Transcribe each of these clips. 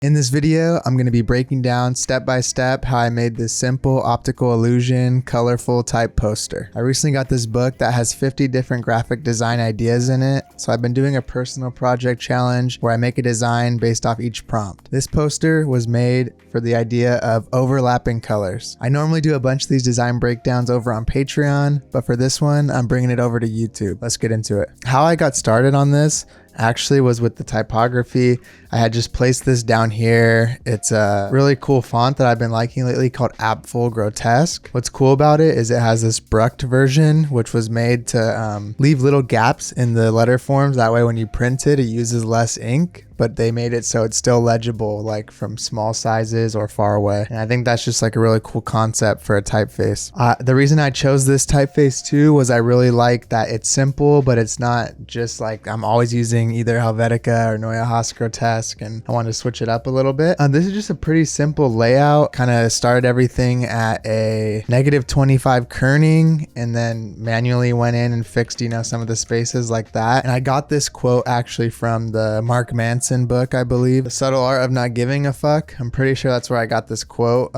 In this video, I'm going to be breaking down step by step how I made this simple optical illusion, colorful type poster. I recently got this book that has 50 different graphic design ideas in it, so I've been doing a personal project challenge where I make a design based off each prompt. This poster was made for the idea of overlapping colors. I normally do a bunch of these design breakdowns over on Patreon, but for this one, I'm bringing it over to YouTube. Let's get into it. How I got started on this actually was with the typography. I had just placed this down here. It's a really cool font that I've been liking lately called Apfel Grotesque. What's cool about it is it has this Brucked version, which was made to leave little gaps in the letter forms. That way when you print it, it uses less ink, but they made it so it's still legible, like from small sizes or far away. And I think that's just like a really cool concept for a typeface. The reason I chose this typeface too was I really like that it's simple, but it's not just like I'm always using either Helvetica or Neue Haas Grotesque, and I wanted to switch it up a little bit. This is just a pretty simple layout. Kind of started everything at a -25 kerning and then manually went in and fixed, some of the spaces like that. And I got this quote actually from the Mark Manson book, I believe, The Subtle Art of Not Giving a Fuck. I'm pretty sure that's where I got this quote.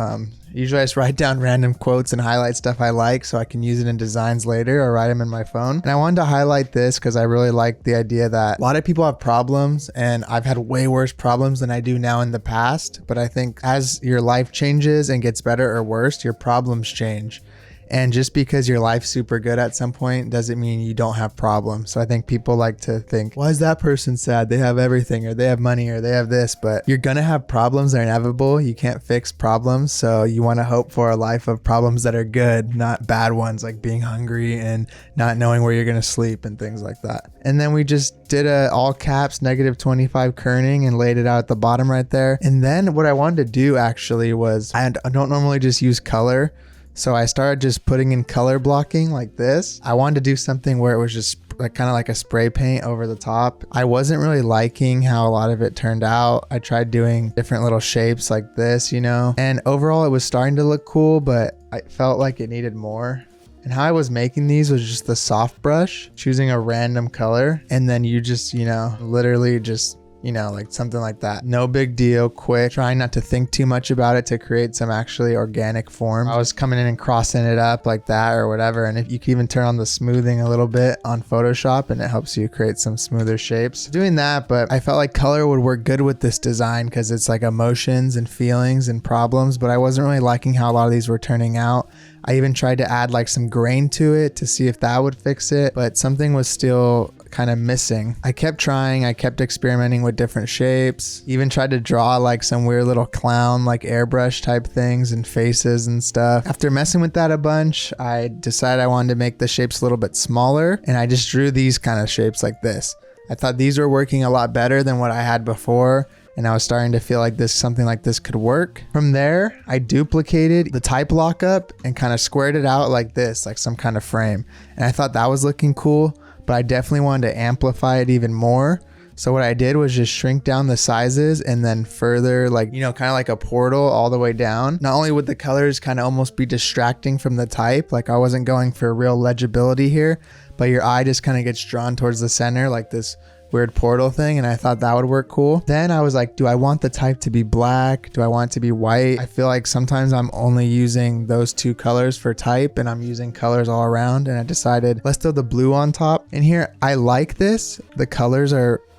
Usually I just write down random quotes and highlight stuff I like so I can use it in designs later or write them in my phone. And I wanted to highlight this because I really like the idea that a lot of people have problems, and I've had way worse problems than I do now in the past. But I think as your life changes and gets better or worse, your problems change. And just because your life's super good at some point doesn't mean you don't have problems. So I think people like to think, why is that person sad? They have everything, or they have money, or they have this. But you're going to have problems. They're inevitable. You can't fix problems. So you want to hope for a life of problems that are good, not bad ones, like being hungry and not knowing where you're going to sleep and things like that. And then we just did a all caps -25 kerning and laid it out at the bottom right there. And then what I wanted to do actually was, I don't normally just use color. So I started just putting in color blocking like this. I wanted to do something where it was just like kind of like a spray paint over the top. I wasn't really liking how a lot of it turned out. I tried doing different little shapes like this, and overall it was starting to look cool, but I felt like it needed more. And how I was making these was just the soft brush, choosing a random color, and then you just, literally just like something like that. No big deal, quick, trying not to think too much about it to create some actually organic form. I was coming in and crossing it up like that or whatever. And if you can even turn on the smoothing a little bit on Photoshop, and it helps you create some smoother shapes. Doing that, but I felt like color would work good with this design because it's like emotions and feelings and problems, but I wasn't really liking how a lot of these were turning out. I even tried to add like some grain to it to see if that would fix it, but something was still kind of missing. I kept trying, I kept experimenting with different shapes, even tried to draw like some weird little clown like airbrush type things and faces and stuff. After messing with that a bunch, I decided I wanted to make the shapes a little bit smaller, and I just drew these kind of shapes like this. I thought these were working a lot better than what I had before, and I was starting to feel like something like this could work. From there, I duplicated the type lockup and kind of squared it out like this, like some kind of frame. And I thought that was looking cool, but I definitely wanted to amplify it even more. So what I did was just shrink down the sizes and then further, like, kind of like a portal all the way down. Not only would the colors kind of almost be distracting from the type, like I wasn't going for real legibility here, but your eye just kind of gets drawn towards the center like this weird portal thing, and I thought that would work cool. Then I was like, do I want the type to be black? Do I want it to be white? I feel like sometimes I'm only using those two colors for type, and I'm using colors all around, and I decided let's throw the blue on top. And here, I like this. The colors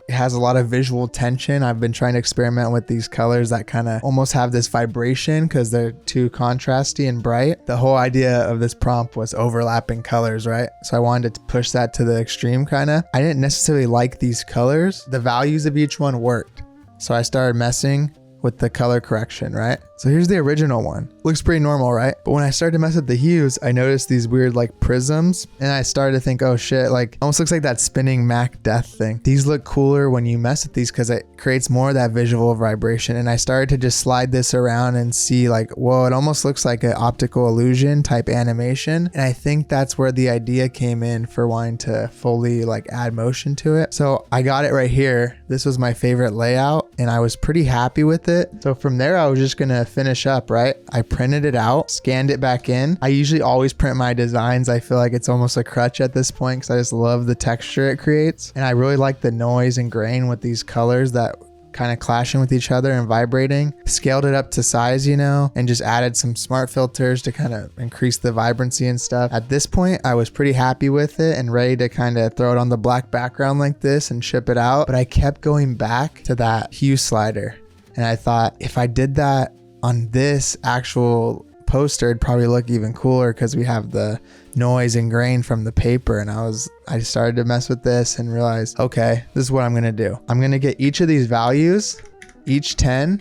it has a lot of visual tension. I've been trying to experiment with these colors that kind of almost have this vibration because they're too contrasty and bright. The whole idea of this prompt was overlapping colors, right? So I wanted to push that to the extreme kind of. I didn't necessarily like these colors. The values of each one worked. So I started messing with the color correction, right? So here's the original one. Looks pretty normal, right? But when I started to mess with the hues, I noticed these weird like prisms, and I started to think, oh shit, like almost looks like that spinning Mac death thing. These look cooler when you mess with these because it creates more of that visual vibration. And I started to just slide this around and see like, whoa, it almost looks like an optical illusion type animation. And I think that's where the idea came in for wanting to fully like add motion to it. So I got it right here. This was my favorite layout, and I was pretty happy with it. So from there, I was just gonna finish up, right? I printed it out, scanned it back in. I usually always print my designs. I feel like it's almost a crutch at this point because I just love the texture it creates. And I really like the noise and grain with these colors that kind of clashing with each other and vibrating. Scaled it up to size, you know, and just added some smart filters to kind of increase the vibrancy and stuff. At this point, I was pretty happy with it and ready to kind of throw it on the black background like this and ship it out. But I kept going back to that hue slider. And I thought if I did that on this actual poster, it'd probably look even cooler because we have the noise and grain from the paper. And I started to mess with this and realized, okay, this is what I'm going to do. I'm going to get each of these values, each 10,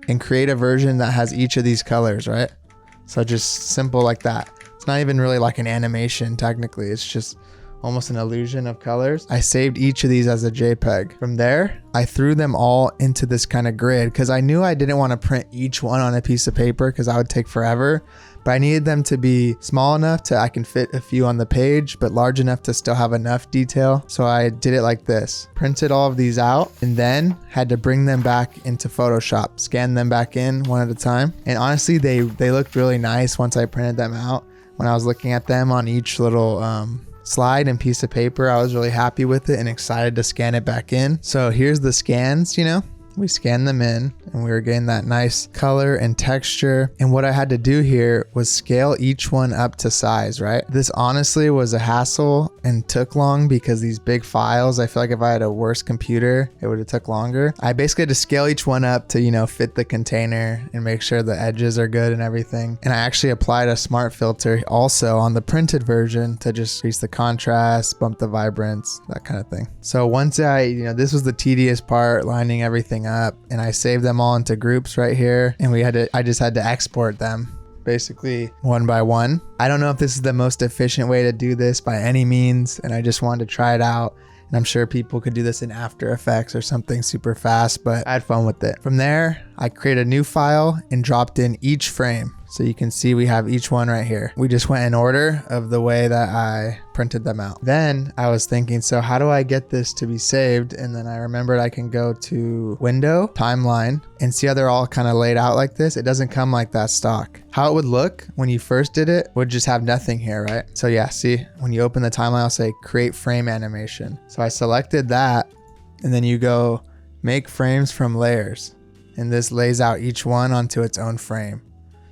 and create a version that has each of these colors, right? So just simple like that. It's not even really like an animation technically. It's just almost an illusion of colors. I saved each of these as a JPEG. From there, I threw them all into this kind of grid because I knew I didn't want to print each one on a piece of paper because that would take forever. But I needed them to be small enough to I can fit a few on the page, but large enough to still have enough detail. So I did it like this. Printed all of these out and then had to bring them back into Photoshop, scan them back in one at a time. And honestly, they looked really nice once I printed them out. When I was looking at them on each little slide and piece of paper, I was really happy with it and excited to scan it back in. So here's the scans, you know, we scanned them in and we were getting that nice color and texture. And what I had to do here was scale each one up to size, right? This honestly was a hassle and took long because these big files, I feel like if I had a worse computer, it would have took longer. I basically had to scale each one up to, you know, fit the container and make sure the edges are good and everything. And I actually applied a smart filter also on the printed version to just increase the contrast, bump the vibrance, that kind of thing. So once this was the tedious part, lining everything up, and I saved them all into groups right here, and I just had to export them basically one by one. I don't know if this is the most efficient way to do this by any means, and I just wanted to try it out. And I'm sure people could do this in After Effects or something super fast, but I had fun with it. From there, I created a new file and dropped in each frame. So you can see we have each one right here. We just went in order of the way that I printed them out. Then I was thinking, so how do I get this to be saved? And then I remembered I can go to Window, Timeline, and see how they're all kind of laid out like this. It doesn't come like that stock. How it would look when you first did it would just have nothing here, right? So yeah, see, when you open the timeline, I'll say create frame animation. So I selected that, and then you go make frames from layers. And this lays out each one onto its own frame.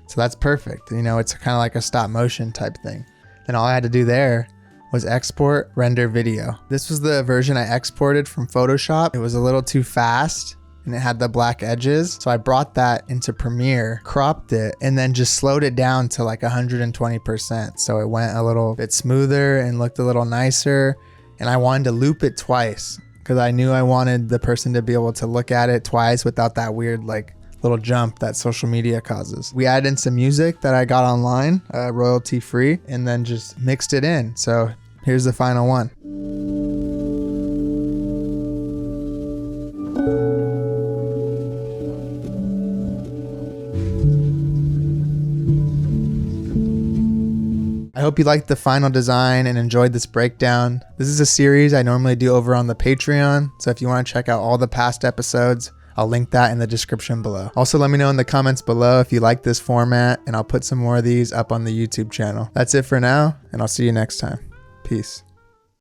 So that's perfect. You know, it's kind of like a stop motion type thing. Then all I had to do there was export, render video. This was the version I exported from Photoshop. It was a little too fast and it had the black edges. So I brought that into Premiere, cropped it, and then just slowed it down to like 120%. So it went a little bit smoother and looked a little nicer. And I wanted to loop it twice because I knew I wanted the person to be able to look at it twice without that weird like little jump that social media causes. We added in some music that I got online, royalty free, and then just mixed it in. So here's the final one. I hope you liked the final design and enjoyed this breakdown. This is a series I normally do over on the Patreon, so if you want to check out all the past episodes, I'll link that in the description below. Also, let me know in the comments below if you like this format, and I'll put some more of these up on the YouTube channel. That's it for now, and I'll see you next time. Peace.